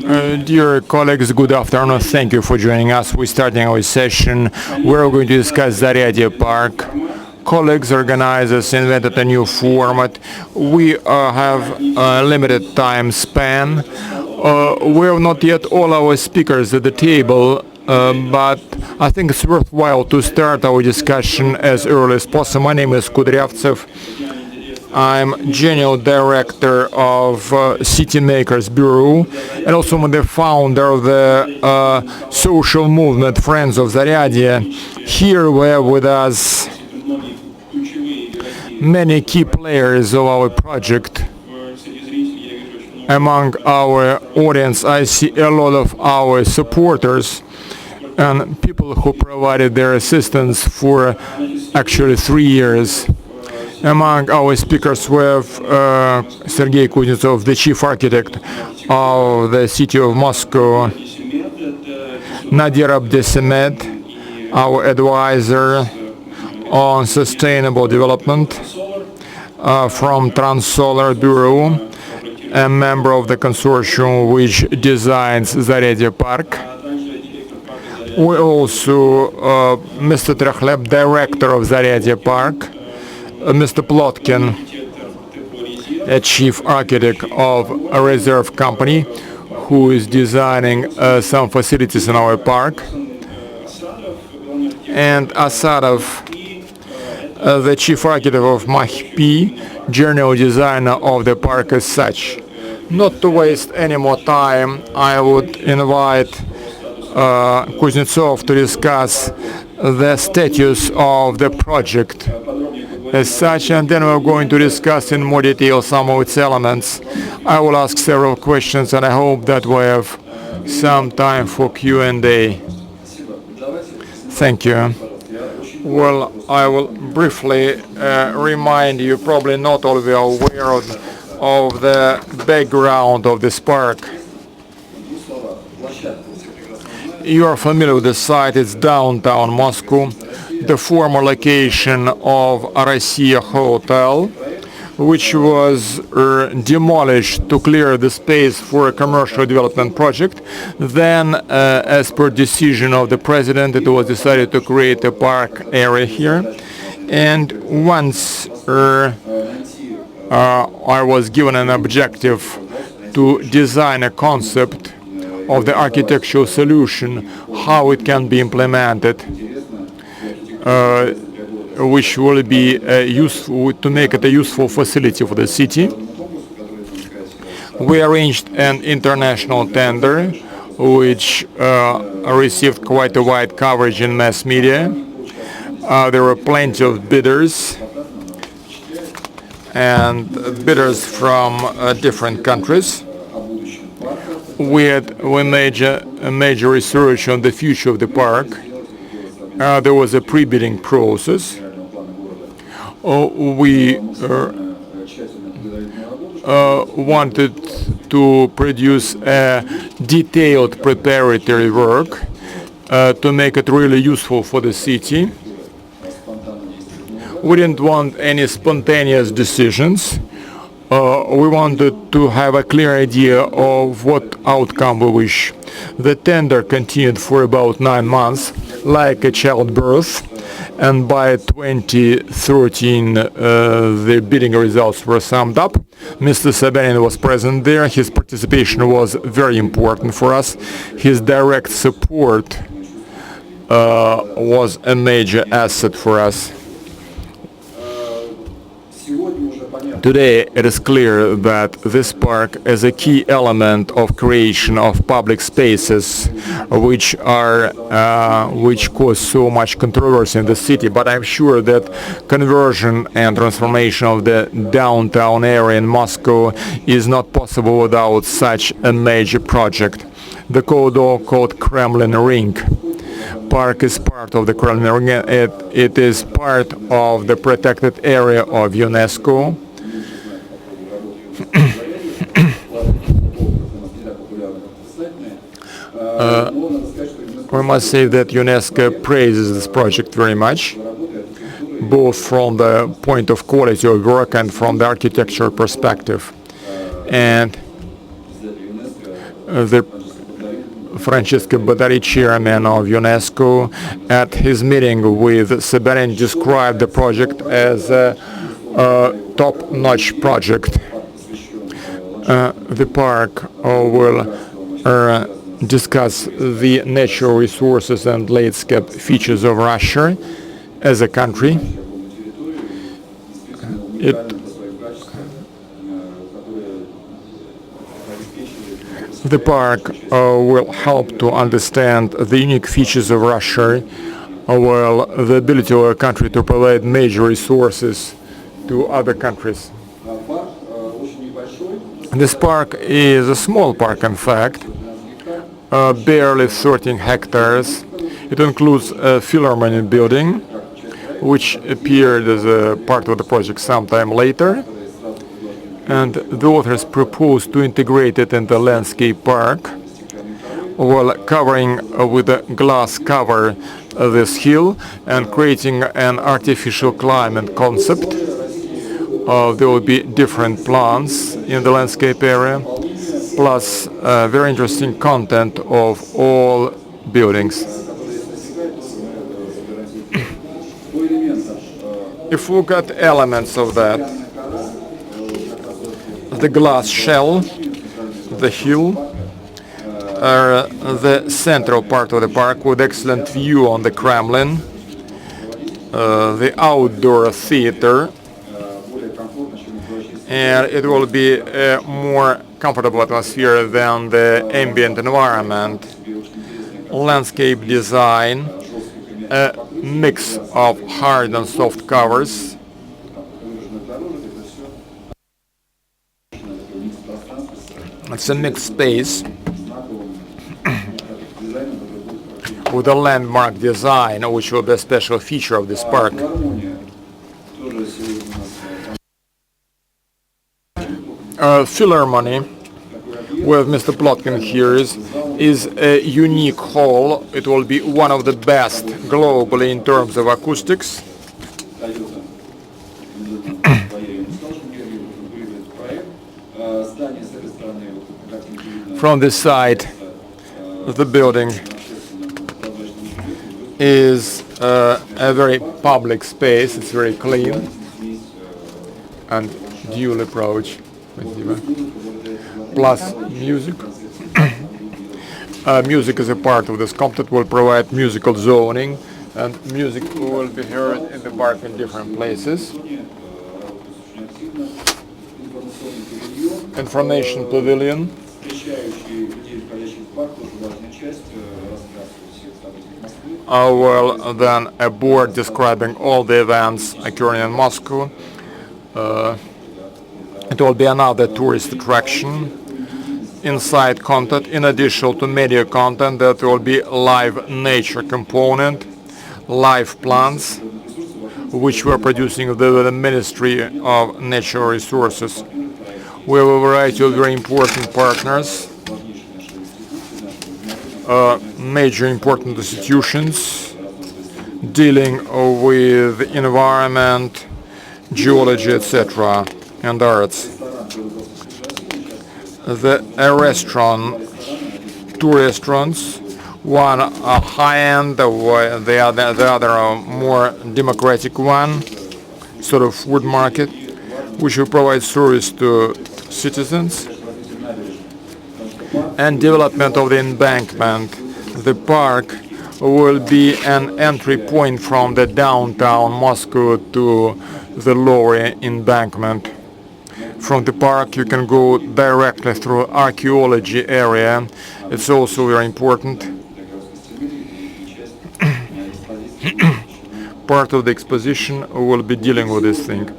Dear colleagues, good afternoon. Thank you for joining us. We're starting our session. We're going to discuss Zaryadye Park. Colleagues, organizers invented a new format. We have a limited time span. We have not yet all our speakers at the table, but I think it's worthwhile to start our discussion as early as possible. My name is Kudryavtsev. I'm General Director of City Makers Bureau, and also I'm the founder of the social movement Friends of Zaryadye. Here we have with us many key players of our project. Among our audience, I see a lot of our supporters and people who provided their assistance for actually 3 years. Among our speakers we have Sergei Kuznetsov, the chief architect of the city of Moscow, Nadir Abdesamed, our advisor on sustainable development from Trans-Solar Bureau, a member of the consortium which designs Zaryadye Park. We also Mr. Trekhleb, director of Zaryadye Park, Mr. Plotkin, a chief architect of a reserve company who is designing some facilities in our park, and Asadov, the chief architect of Mahpi, general designer of the park as such. Not to waste any more time, I would invite Kuznetsov to discuss the status of the project as such, and then we're going to discuss in more detail some of its elements. I will ask several questions, and I hope that we have some time for Q&A. Thank you. Well, I will briefly remind you, probably not all of you are aware of the background of this park. You are familiar with the site. It's downtown Moscow, the former location of Rossiya Hotel, which was demolished to clear the space for a commercial development project. Then, as per decision of the president, it was decided to create a park area here. And once I was given an objective to design a concept of the architectural solution, how it can be implemented, which will be useful to make it a useful facility for the city. We arranged an international tender, which received quite a wide coverage in mass media. There were plenty of bidders, and bidders from different countries. We made a major research on the future of the park. There was a pre-bidding process. We wanted to produce a detailed preparatory work to make it really useful for the city. We didn't want any spontaneous decisions. We wanted to have a clear idea of what outcome we wish. The tender continued for about 9 months, like a childbirth, and by 2013 the bidding results were summed up. Mr. Sobyanin was present there. His participation was very important for us. His direct support was a major asset for us. Today, it is clear that this park is a key element of creation of public spaces, which cause so much controversy in the city. But I'm sure that conversion and transformation of the downtown area in Moscow is not possible without such a major project. The corridor called Kremlin Ring. Park is part of the Kremlin Ring. It is part of the protected area of UNESCO. We must say that UNESCO praises this project very much, both from the point of quality of work and from the architectural perspective. And the Francesco Badari, chairman of UNESCO, at his meeting with Seberin, described the project as a top-notch project. The park will discuss the natural resources and landscape features of Russia as a country. The park will help to understand the unique features of Russia, well, the ability of a country to provide major resources to other countries. This park is a small park, in fact, barely 13 hectares. It includes a Philharmonic building, which appeared as a part of the project sometime later. And the authors proposed to integrate it in the landscape park, while covering with a glass cover this hill and creating an artificial climate concept. There will be different plants in the landscape area, plus very interesting content of all buildings. If we look at elements of that, the glass shell, the hill, the central part of the park with excellent view on the Kremlin, the outdoor theater, and it will be a more comfortable atmosphere than the ambient environment. Landscape design, a mix of hard and soft covers. It's a mixed space with a landmark design, which will be a special feature of this park. Philharmonic, with Mr. Plotkin here, is a unique hall. It will be one of the best globally in terms of acoustics. From this side, the building is a very public space. It's very clean and dual approach. Plus music. Music is a part of this concept. Will provide musical zoning, and music will be heard in the park in different places. Information pavilion. Well, then a board describing all the events occurring in Moscow. It will be another tourist attraction. Inside content, in addition to media content, that will be live nature component, live plants, which we are producing with the Ministry of Natural Resources. We have a variety of very important partners, major important institutions dealing with environment, geology, etc., and arts. A restaurant, two restaurants, one a high-end, the other a more democratic one, sort of food market, which will provide service to citizens, and development of the embankment. The park will be an entry point from the downtown Moscow to the lower embankment. From the park you can go directly through archaeology area. It's also very important. Part of the exposition will be dealing with this thing.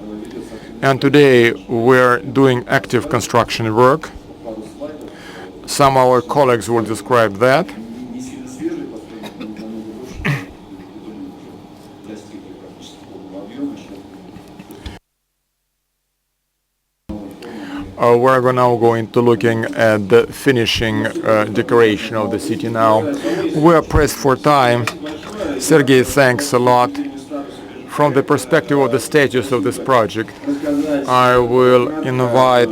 And today we're doing active construction work. Some of our colleagues will describe that. We're now going to looking at the finishing decoration of the city now. We are pressed for time. Sergei, thanks a lot. From the perspective of the status of this project, I will invite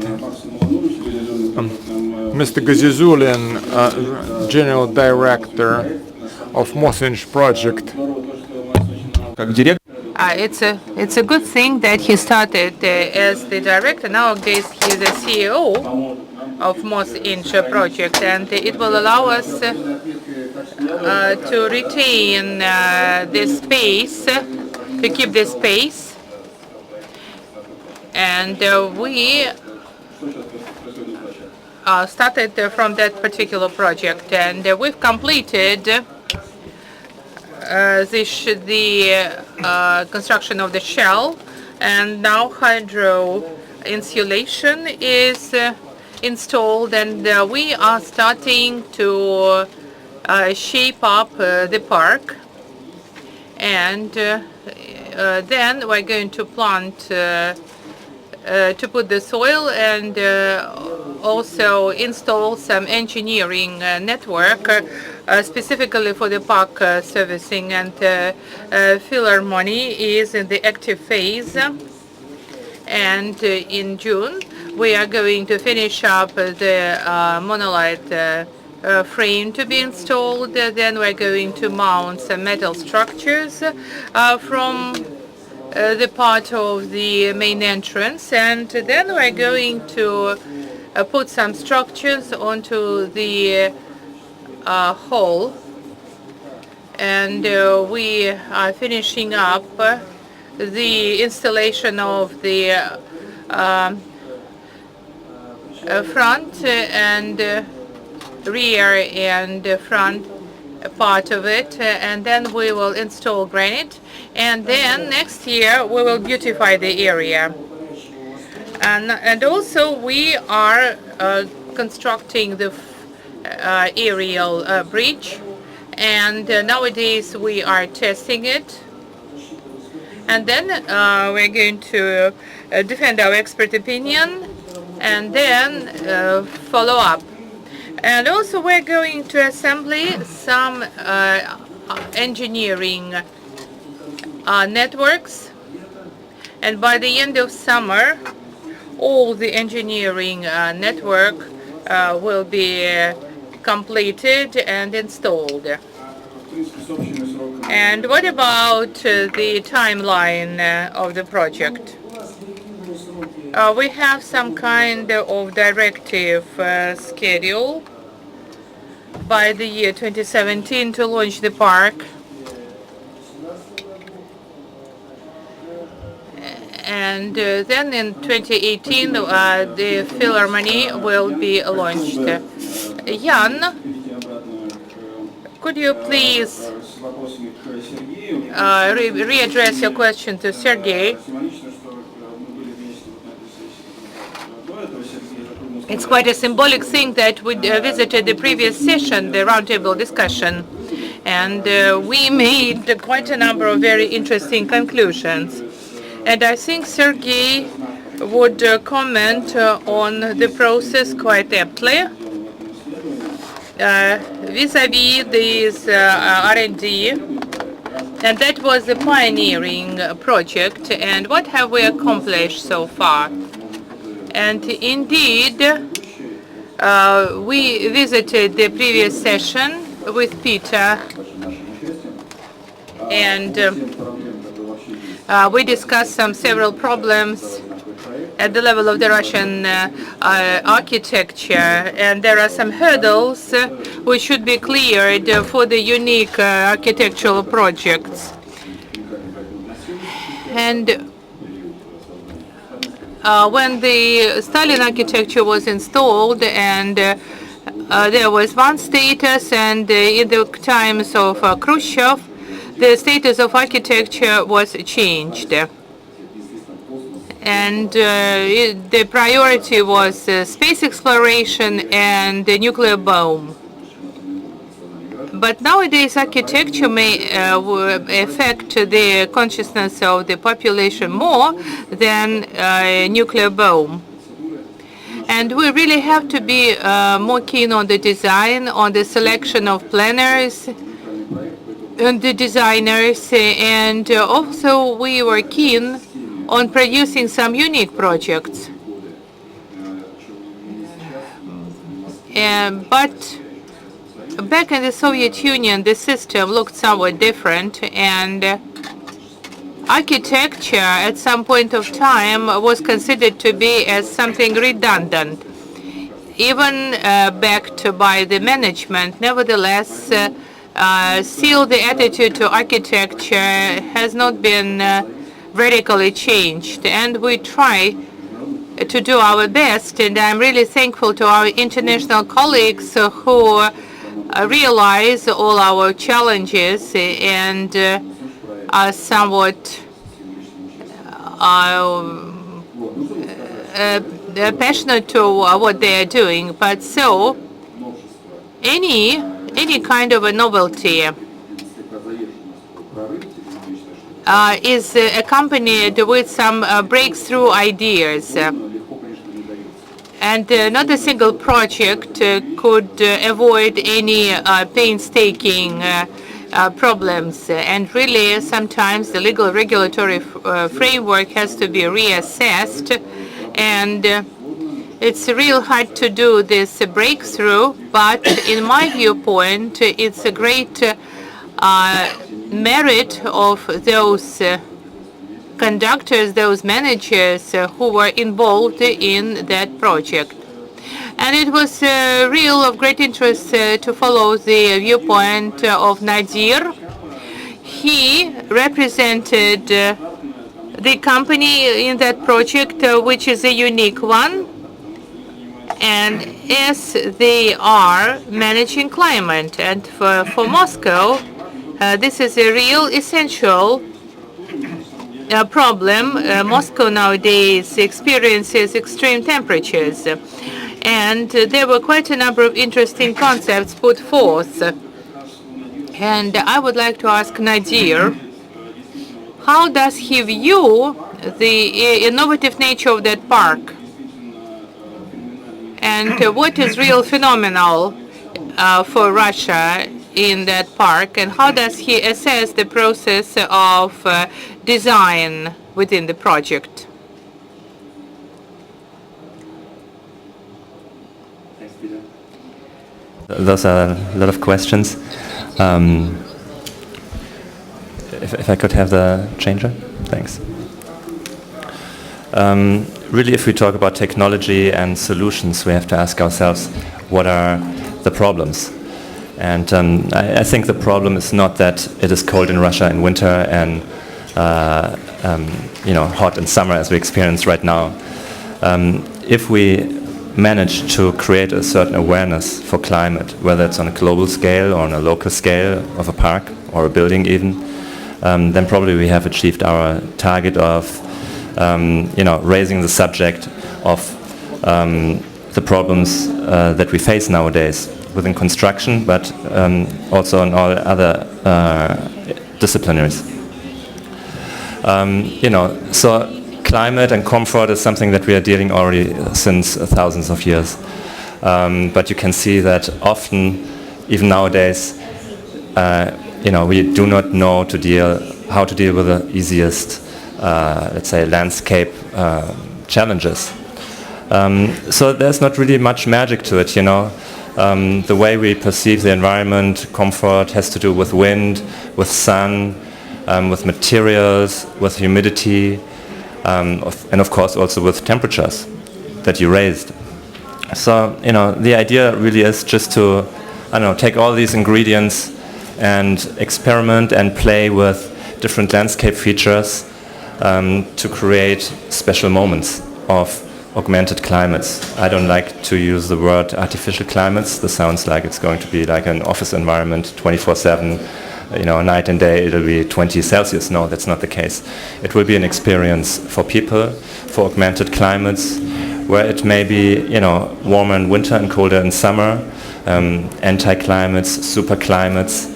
Mr. Gazizulin, General Director of Mosinj project. It's a good thing that he started as the director. Nowadays, he's the CEO of Mosinj project, and it will allow us to retain this space, to keep this space, and we started from that particular project, and we've completed the construction of the shell, and now hydro insulation is installed, and we are starting to shape up the park, and then we're going to plant to put the soil, and also install some engineering network specifically for the park servicing, and Philharmony is in the active phase, and in June we are going to finish up the monolith frame to be installed. Then we're going to mount some metal structures from the part of the main entrance, and then we're going to put some structures onto the hall, and we are finishing up the installation of the front and rear and front part of it, and then we will install granite, and then next year we will beautify the area. And also we are constructing the aerial bridge, and nowadays we are testing it, and then we're going to defend our expert opinion and then follow up. And also we're going to assemble some engineering networks, and by the end of summer all the engineering network will be completed and installed. And what about the timeline of the project? We have some kind of directive schedule by the year 2017 to launch the park, and then in 2018 the Philharmony will be launched. Jan, could you please readdress your question to Sergey? It's quite a symbolic thing that we visited the previous session, the roundtable discussion, and we made quite a number of very interesting conclusions. And I think Sergey would comment on the process quite aptly vis-a-vis this R&D, and that was a pioneering project. And what have we accomplished so far? And indeed, we visited the previous session with Peter, and we discussed several problems at the level of the Russian architecture, and there are some hurdles which should be cleared for the unique architectural projects. And when the Stalin architecture was installed, and there was one status, and in the times of Khrushchev, the status of architecture was changed. And the priority was space exploration and the nuclear bomb. But nowadays architecture may affect the consciousness of the population more than nuclear bomb. And we really have to be more keen on the design, on the selection of planners and the designers, and also we were keen on producing some unique projects. But back in the Soviet Union, the system looked somewhat different, and architecture at some point of time was considered to be as something redundant, even backed by the management. Nevertheless, still the attitude to architecture has not been radically changed, and we try to do our best, and I'm really thankful to our international colleagues who realize all our challenges and are somewhat passionate to what they are doing. But so any kind of a novelty is accompanied with some breakthrough ideas. And not a single project could avoid any painstaking problems. And really, sometimes the legal regulatory framework has to be reassessed. And it's real hard to do this breakthrough. But in my viewpoint, it's a great merit of those conductors, those managers who were involved in that project. And it was real of great interest to follow the viewpoint of Nadir. He represented the company in that project, which is a unique one, and as they are managing climate. And for Moscow, this is a real essential problem. Moscow nowadays experiences extreme temperatures, and there were quite a number of interesting concepts put forth. And I would like to ask Nadir, how does he view the innovative nature of that park? And what is real phenomenal for Russia in that park, and how does he assess the process of design within the project? Thanks, Peter. Those are a lot of questions. If I could have the changer, thanks. Really, if we talk about technology and solutions, we have to ask ourselves, what are the problems? And I think the problem is not that it is cold in Russia in winter and hot in summer as we experience right now. If we manage to create a certain awareness for climate, whether it's on a global scale or on a local scale of a park or a building even, then probably we have achieved our target of raising the subject of the problems that we face nowadays within construction, but also in all other disciplinaries. So climate and comfort is something that we are dealing already since thousands of years. But you can see that often, even nowadays, we do not know how to deal with the easiest, let's say, landscape challenges. So there's not really much magic to it, The way we perceive the environment, comfort, has to do with wind, with sun, with materials, with humidity, and of course also with temperatures that you raised. So, the idea really is just to, take all these ingredients and experiment and play with different landscape features to create special moments of augmented climates. I don't like to use the word artificial climates. This sounds like it's going to be like an office environment 24/7, night and day it'll be 20 Celsius. No, that's not the case. It will be an experience for people, for augmented climates, where it may be, warmer in winter and colder in summer, anti-climates, super climates,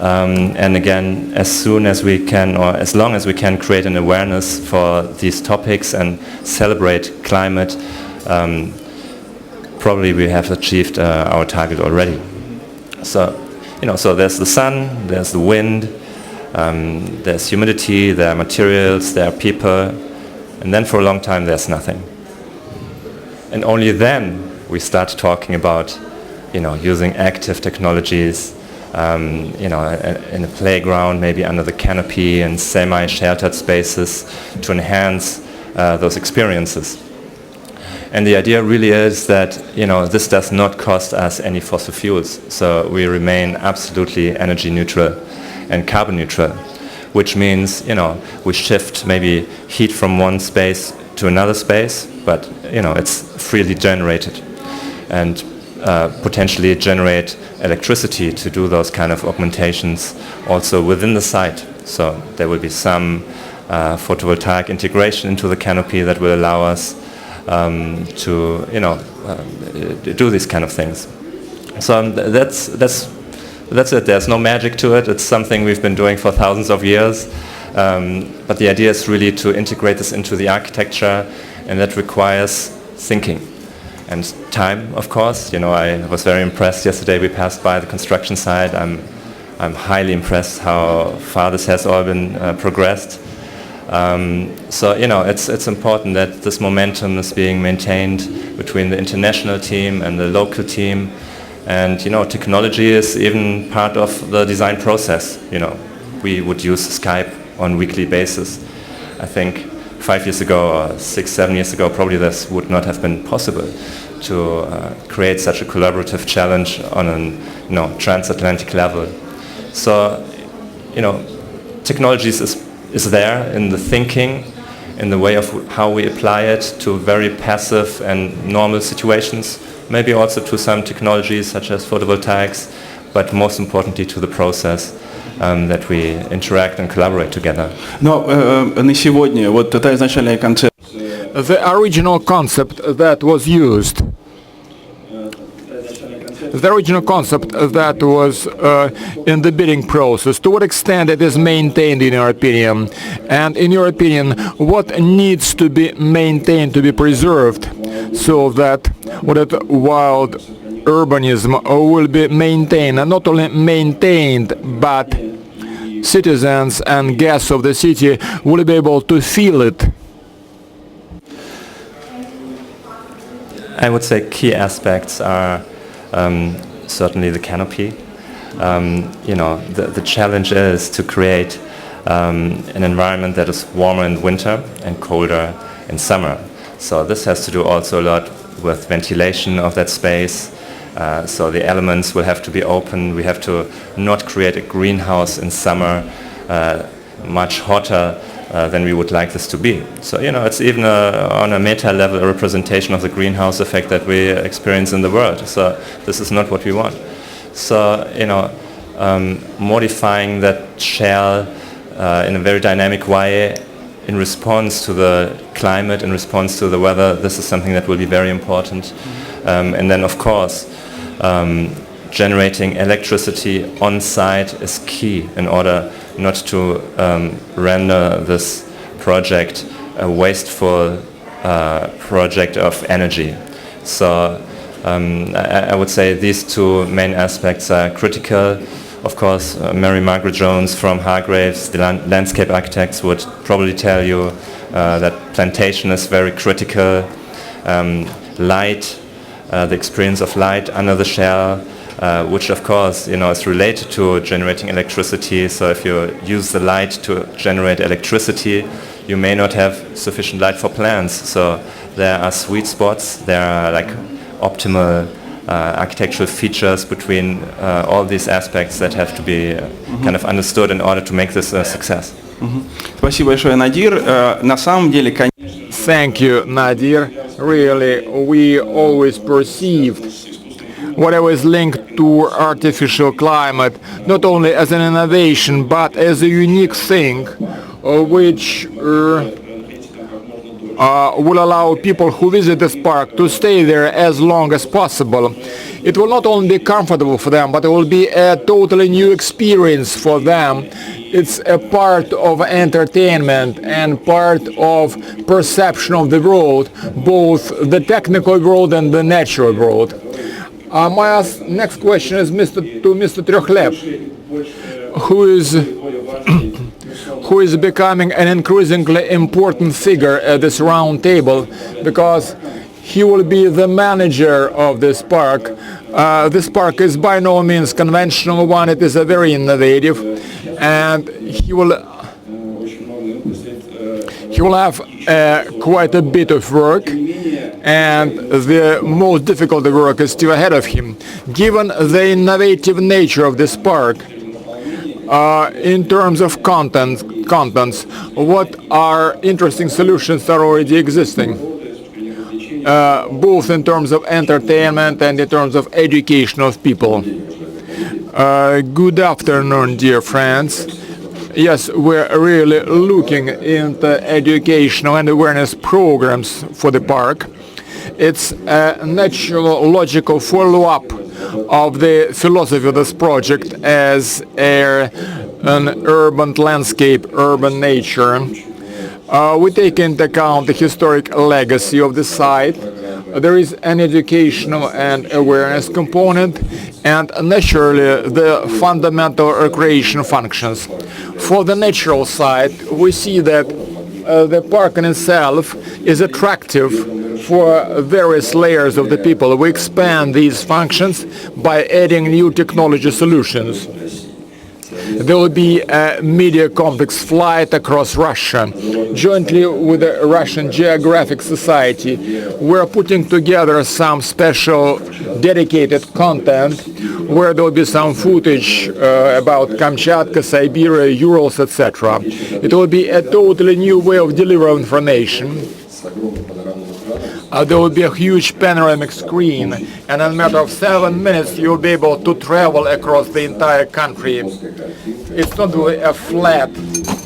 and again, as soon as we can, or as long as we can create an awareness for these topics and celebrate climate, probably we have achieved our target already. So, so there's the sun, there's the wind, there's humidity, there are materials, there are people, and then for a long time there's nothing. And only then we start talking about using active technologies, in a playground, maybe under the canopy and semi-sheltered spaces to enhance those experiences. And the idea really is that, this does not cost us any fossil fuels. So we remain absolutely energy neutral and carbon neutral, which means, we shift maybe heat from one space to another space, but, it's freely generated. And potentially generate electricity to do those kind of augmentations also within the site. So there will be some photovoltaic integration into the canopy that will allow us to do these kind of things. So that's it. There's no magic to it. It's something we've been doing for thousands of years. But the idea is really to integrate this into the architecture, and that requires thinking. And time, of course. I was very impressed yesterday. We passed by the construction site. I'm highly impressed how far this has all been progressed. So it's important that this momentum is being maintained between the international team and the local team. And technology is even part of the design process. We would use Skype on a weekly basis. I think 5 years ago or 6-7 years ago, probably this would not have been possible to create such a collaborative challenge on a transatlantic level. So, technologies is there in the thinking, in the way of how we apply it to very passive and normal situations, maybe also to some technologies such as photovoltaics, but most importantly to the process that we interact and collaborate together. Но на сегодня вот та изначальная концепция. The original concept that was used, in the bidding process, to what extent it is maintained in your opinion? And in your opinion, what needs to be maintained, to be preserved, so that wild urbanism will be maintained, and not only maintained, but citizens and guests of the city will be able to feel it? I would say key aspects are certainly the canopy. The challenge is to create an environment that is warmer in winter and colder in summer. So this has to do also a lot with ventilation of that space. So the elements will have to be open. We have to not create a greenhouse in summer much hotter than we would like this to be. So, it's even on a meta level a representation of the greenhouse effect that we experience in the world. So this is not what we want. So, modifying that shell in a very dynamic way in response to the climate, in response to the weather, this is something that will be very important. And then, of course, generating electricity on site is key in order not to render this project a wasteful project of energy. So I would say these two main aspects are critical. Of course, Mary Margaret Jones from Hargreaves, the landscape architects, would probably tell you that plantation is very critical. Light, the experience of light under the shell, which of course is related to generating electricity. So if you use the light to generate electricity, you may not have sufficient light for plants. So there are sweet spots, there are like optimal architectural features between all these aspects that have to be kind of understood in order to make this a success. Спасибо большое, Надир. На самом деле, Thank you, Nadir. Really, we always perceived whatever is linked to artificial climate not only as an innovation but as a unique thing which will allow people who visit this park to stay there as long as possible. It will not only be comfortable for them, but it will be a totally new experience for them. It's a part of entertainment and part of perception of the world, both the technical world and the natural world. My next question is to Mr. Trochleb, who is becoming an increasingly important figure at this round table, because he will be the manager of this park This park is by no means conventional one. It is a very innovative, and he will have quite a bit of work, and the most difficult work is still ahead of him. Given the innovative nature of this park, in terms of contents, what are interesting solutions that are already existing, both in terms of entertainment and in terms of education of people. Good afternoon, dear friends. Yes, we're really looking into educational and awareness programs for the park. It's a natural, logical follow-up of the philosophy of this project as an urban landscape, urban nature. We take into account the historic legacy of the site. There is an educational and awareness component, and naturally the fundamental recreation functions. For the natural side, we see that the park in itself is attractive for various layers of the people. We expand these functions by adding new technology solutions. There will be a media complex flight across Russia. Jointly with the Russian Geographic Society, we're putting together some special dedicated content where there will be some footage about Kamchatka, Siberia, Urals, etc. It will be a totally new way of delivering information. There will be a huge panoramic screen, and in a matter of 7 minutes you'll be able to travel across the entire country. It's not really a flat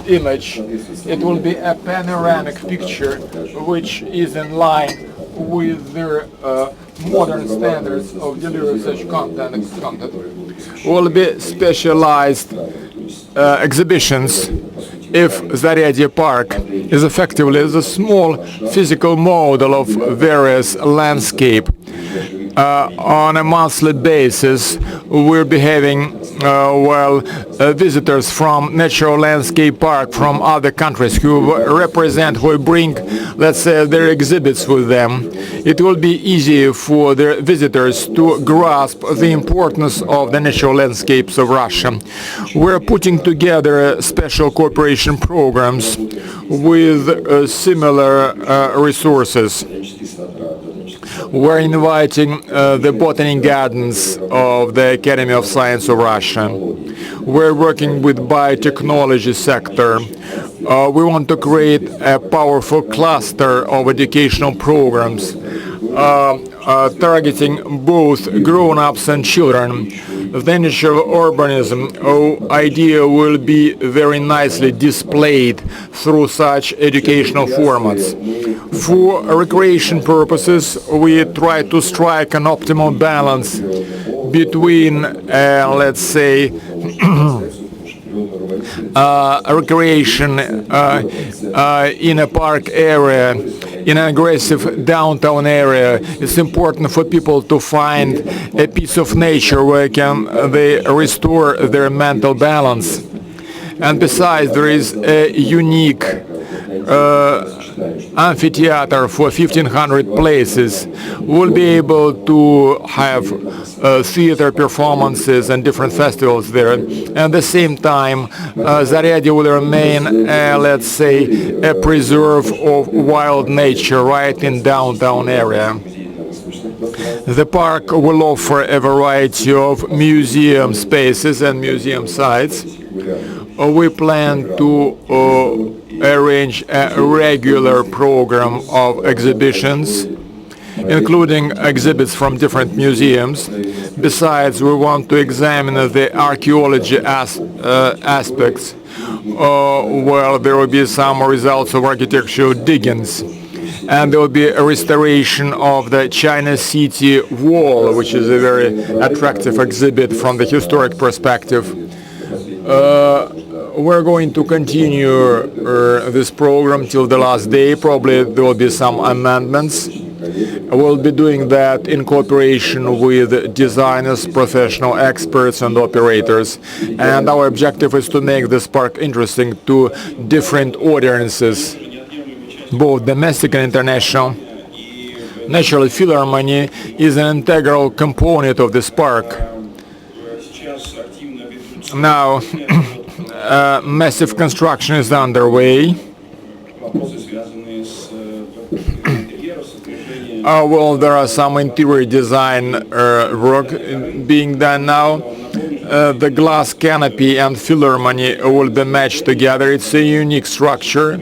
image, it will be a panoramic picture which is in line with their modern standards of delivering such content. Will be specialized exhibitions. If Zaryadye Park is effectively a small physical model of various landscape, on a monthly basis we'll be having visitors from Natural Landscape Park from other countries who bring, let's say, their exhibits with them. It will be easy for the visitors to grasp the importance of the natural landscapes of Russia. We're putting together special cooperation programs with similar resources. We're inviting the botany gardens of the Academy of Science of Russia. We're working with biotechnology sector. We want to create a powerful cluster of educational programs targeting both grown-ups and children. The nature of urbanism idea will be very nicely displayed through such educational formats. For recreation purposes, we try to strike an optimal balance between, let's say, recreation in a park area, in an aggressive downtown area. It's important for people to find a piece of nature where they restore their mental balance. And besides, there is a unique amphitheater for 1,500 places. We'll be able to have theater performances and different festivals there. And at the same time, Zaryadye will remain, let's say, a preserve of wild nature right in downtown area. The park will offer a variety of museum spaces and museum sites. We plan to arrange a regular program of exhibitions, including exhibits from different museums. Besides, we want to examine the archaeology aspects. There will be some results of architectural diggings. And there will be a restoration of the China City Wall, which is a very attractive exhibit from the historic perspective. We're going to continue this program till the last day. Probably there will be some amendments. We'll be doing that in cooperation with designers, professional experts and operators. And our objective is to make this park interesting to different audiences, both domestic and international. Naturally, Philharmony is an integral component of this park. Now, massive construction is underway. Well, there are some interior design work being done now. The glass canopy and Philharmony will be matched together. It's a unique structure.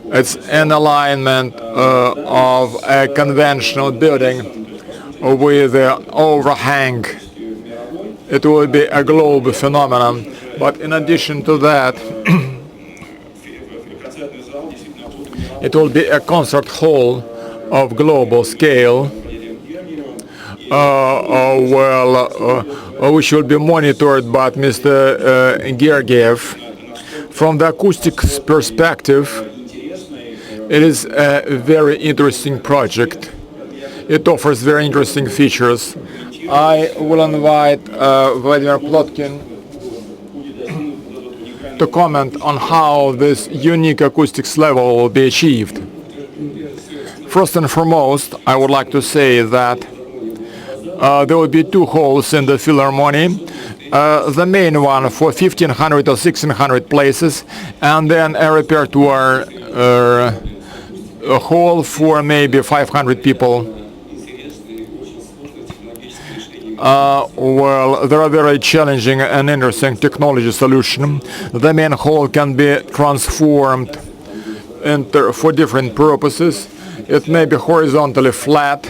It's an alignment of a conventional building with an overhang. It will be a global phenomenon, but in addition to that, it will be a concert hall of global scale, which will be monitored by Mr. Georgiev. From the acoustics perspective, it is a very interesting project. It offers very interesting features. I will invite Vladimir Plotkin to comment on how this unique acoustics level will be achieved. First and foremost, I would like to say that there will be two halls in the Philharmony. The main one for 1,500 or 1,600 places, and then a repertoire hall for maybe 500 people. Well, there are very challenging and interesting technology solution. The main hall can be transformed for different purposes. It may be horizontally flat.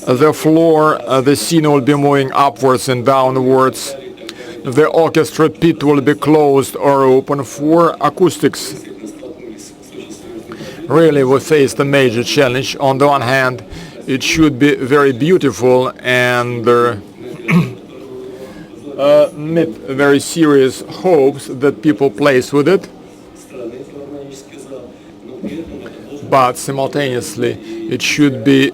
The floor, the scene will be moving upwards and downwards. The orchestra pit will be closed or open for acoustics. Really, we faced a major challenge. On the one hand, it should be very beautiful and meet very serious hopes that people place with it. But simultaneously, it should be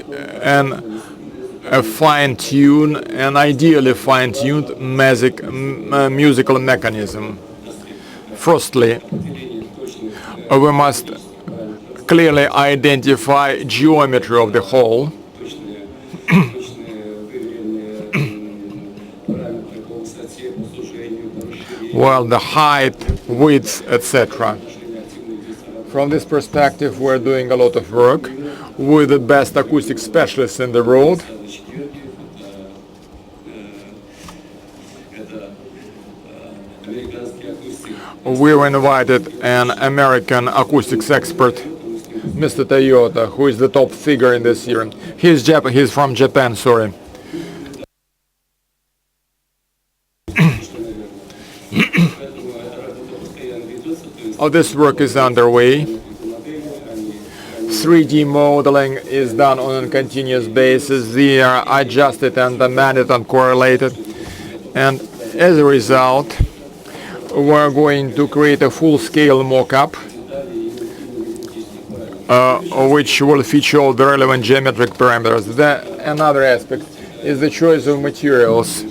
a fine-tuned and ideally fine-tuned musical mechanism. Firstly, we must clearly identify geometry of the hall. Well, the height, width, etc. From this perspective, we're doing a lot of work with the best acoustic specialists in the world. We invited an American acoustics expert, Mr. Toyota, who is the top figure in this year. He's from Japan, sorry. This work is underway. 3D modeling is done on a continuous basis. They are adjusted and amended and correlated. And as a result, we're going to create a full-scale mock-up which will feature all the relevant geometric parameters. Another aspect is the choice of materials.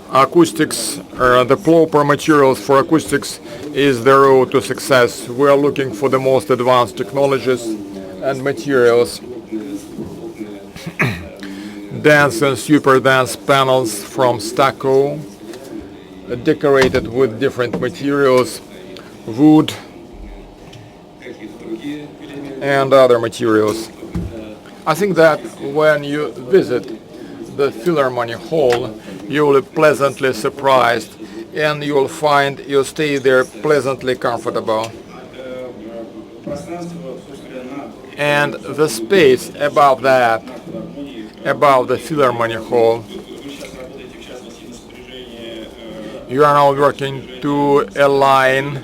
Acoustics, the proper materials for acoustics is the road to success. We are looking for the most advanced technologies and materials. Dense and super dense panels from stucco, decorated with different materials, wood and other materials. I think that when you visit the Philharmony Hall, you will be pleasantly surprised and you will find you stay there pleasantly comfortable. And the space above that, above the Philharmony Hall, you are now working to align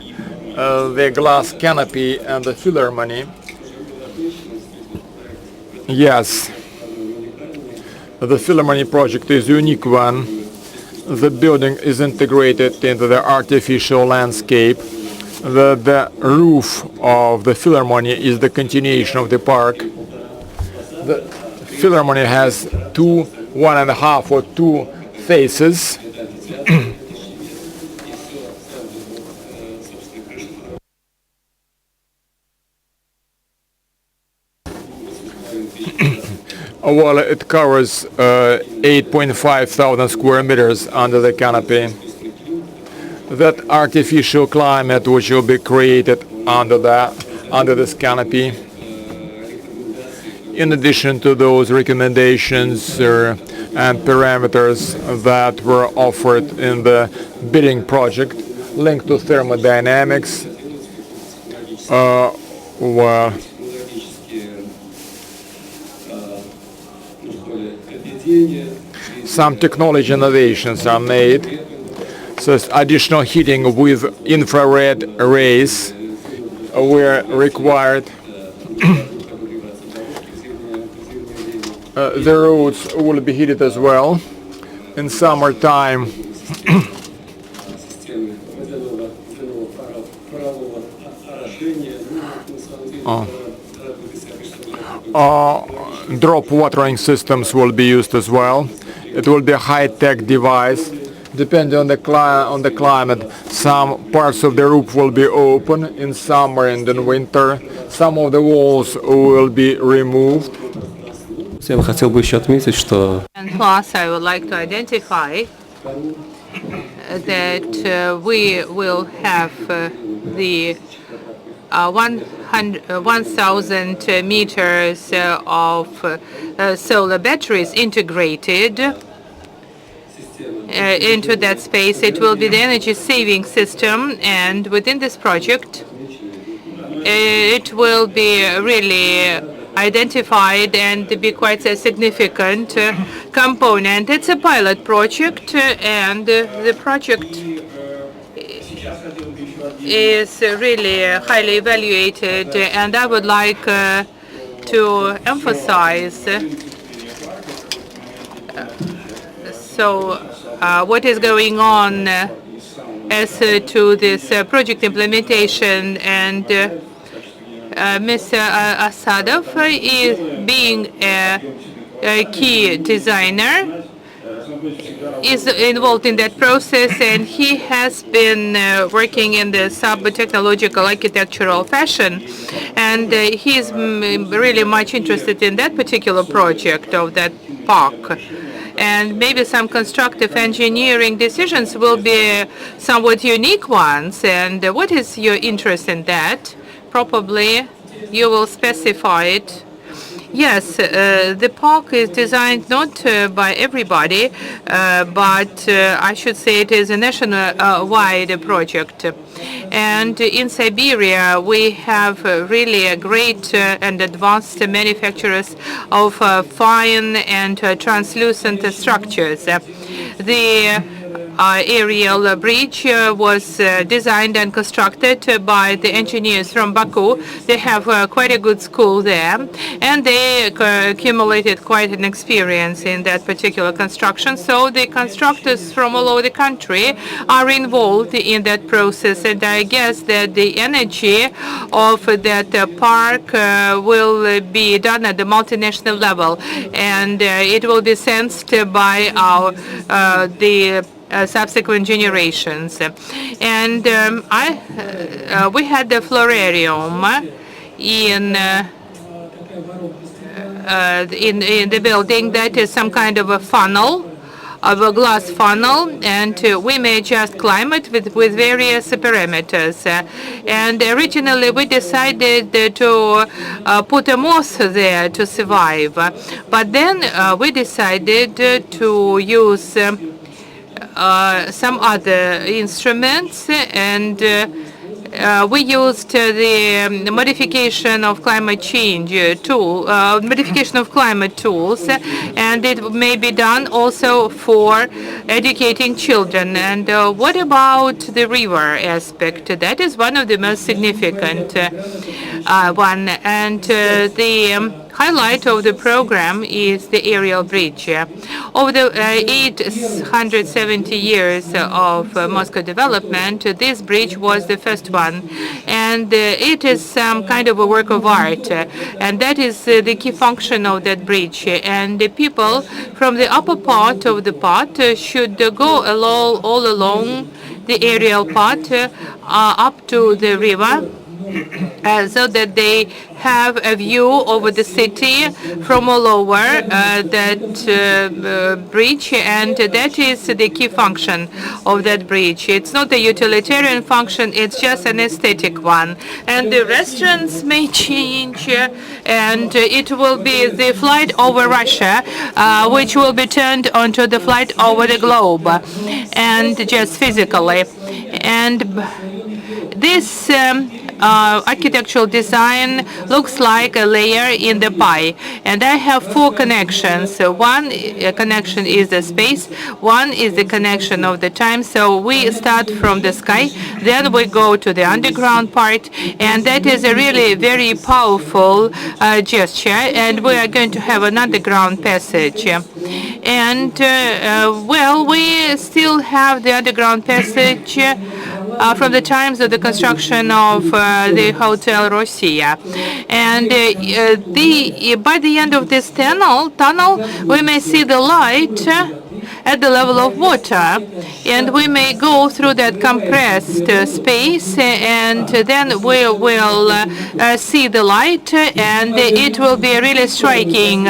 the glass canopy and the Philharmony. Yes, the Philharmony project is a unique one. The building is integrated into the artificial landscape. The roof of the Philharmony is the continuation of the park. The Philharmony has 1.5 or 2 faces. Well, it covers 8.5 thousand square meters under the canopy. That artificial climate which will be created under this canopy, in addition to those recommendations and parameters that were offered in the bidding project linked to thermodynamics, some technology innovations are made. So additional heating with infrared rays were required. The roads will be heated as well. In summertime, drop watering systems will be used as well. It will be a high-tech device. Depending on the climate, some parts of the roof will be open in summer and in winter. Some of the walls will be removed. Я бы хотел бы еще отметить, что And plus, I would like to identify that we will have the 1,000 meters of solar batteries integrated into that space. It will be the energy saving system, and within this project it will be really identified and be quite a significant component. It's a pilot project, and the project is really highly evaluated, and I would like to emphasize what is going on as to this project implementation. And Mr. Asadov is being a key designer, is involved in that process, and he has been working in the sub-technological architectural fashion, and he's really much interested in that particular project of that park. And maybe some constructive engineering decisions will be somewhat unique ones. And what is your interest in that? Probably you will specify it. Yes, the park is designed not by everybody, but I should say it is a national-wide project. And in Siberia, we have really a great and advanced manufacturers of fine and translucent structures. The aerial bridge was designed and constructed by the engineers from Baku. They have quite a good school there, and they accumulated quite an experience in that particular construction. So the constructors from all over the country are involved in that process, and I guess that the energy of that park will be done at the multinational level, and it will be sensed by the subsequent generations. And we had the florarium in the building. That is some kind of a funnel, of a glass funnel, and we may adjust climate with various parameters. And originally we decided to put a moss there to survive, but then we decided to use some other instruments, and we used the modification of climate change modification of climate tools, and it may be done also for educating children. And what about the river aspect? That is one of the most significant one, and the highlight of the program is the aerial bridge. Over the 870 years of Moscow development, this bridge was the first one, and it is some kind of a work of art, and that is the key function of that bridge. And the people from the upper part of the part should go all along the aerial part up to the river, so that they have a view over the city from all over that bridge, and that is the key function of that bridge. It's not a utilitarian function, it's just an aesthetic one. And the restaurants may change, and it will be the flight over Russia, which will be turned onto the flight over the globe, and just physically. And this architectural design looks like a layer in the pie, and I have 4 connections. So one connection is the space, one is the connection of the time. So we start from the sky, then we go to the underground part, and that is a really very powerful gesture, and we are going to have an underground passage. And well, we still have the underground passage from the times of the construction of the Hotel Rossiya. And by the end of this tunnel, we may see the light at the level of water, and we may go through that compressed space, and then we will see the light, and it will be a really striking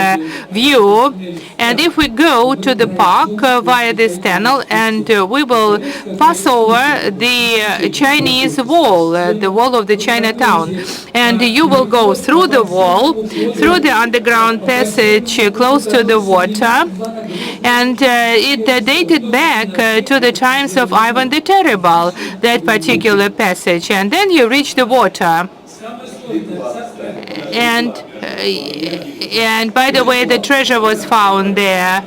view. And if we go to the park via this tunnel, and we will pass over the Chinese wall, the wall of the Chinatown, and you will go through the wall, through the underground passage close to the water, and it dated back to the times of Ivan the Terrible, that particular passage, and then you reach the water. And by the way, the treasure was found there.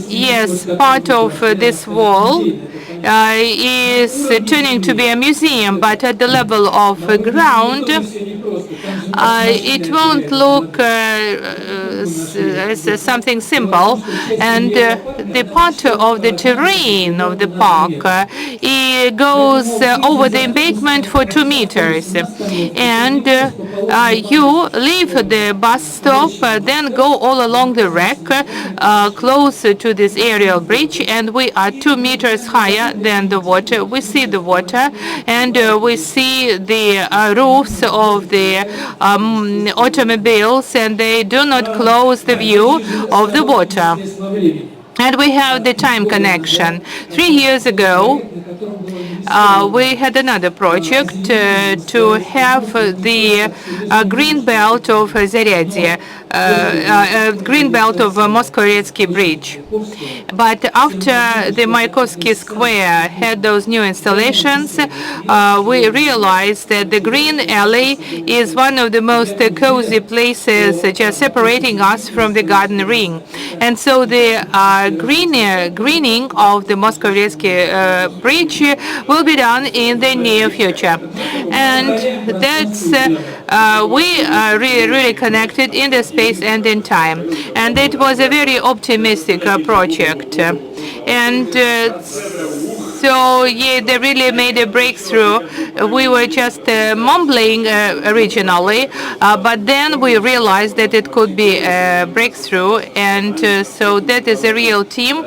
Yes, part of this wall is turning to be a museum, but at the level of ground, it won't look as something simple. And the part of the terrain of the park it goes over the embankment for 2 meters. And you leave the bus stop, then go all along the wreck, close to this aerial bridge, and we are 2 meters higher than the water. We see the water, and we see the roofs of the automobiles, and they do not close the view of the water. And we have the time connection. 3 years ago, we had another project to have the green belt of Zaryadye, green belt of Moscow-Retsky Bridge. But after the Mayakovsky Square had those new installations, we realized that the green alley is one of the most cozy places just separating us from the garden ring. And so the greening of the Moscow-Retsky Bridge will be done in the near future. And that's, we are really connected in the space and in time. And it was a very optimistic project. And so, yeah, they really made a breakthrough. We were just mumbling originally, but then we realized that it could be a breakthrough, and so that is a real team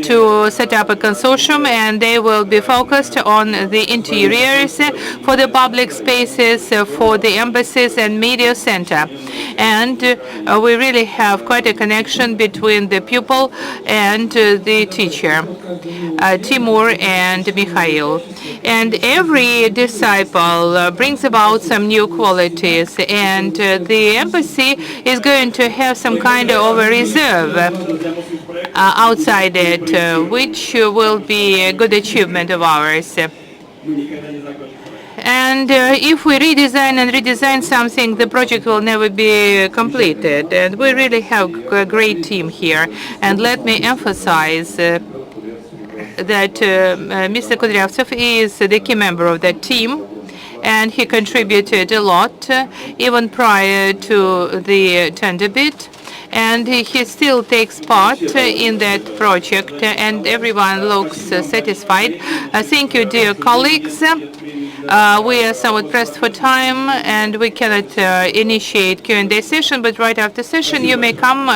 to set up a consortium, and they will be focused on the interiors for the public spaces, for the embassies and media center. And we really have quite a connection between the pupil and the teacher, Timur and Mikhail. And every disciple brings about some new qualities, and the embassy is going to have some kind of a reserve outside it, which will be a good achievement of ours. And if we redesign something, the project will never be completed. And we really have a great team here. And let me emphasize that Mr. Kudryavtsev is the key member of that team, and he contributed a lot even prior to the tender bid, and he still takes part in that project, and everyone looks satisfied. Thank you, dear colleagues. We are somewhat pressed for time, and we cannot initiate Q&A session, but right after session you may come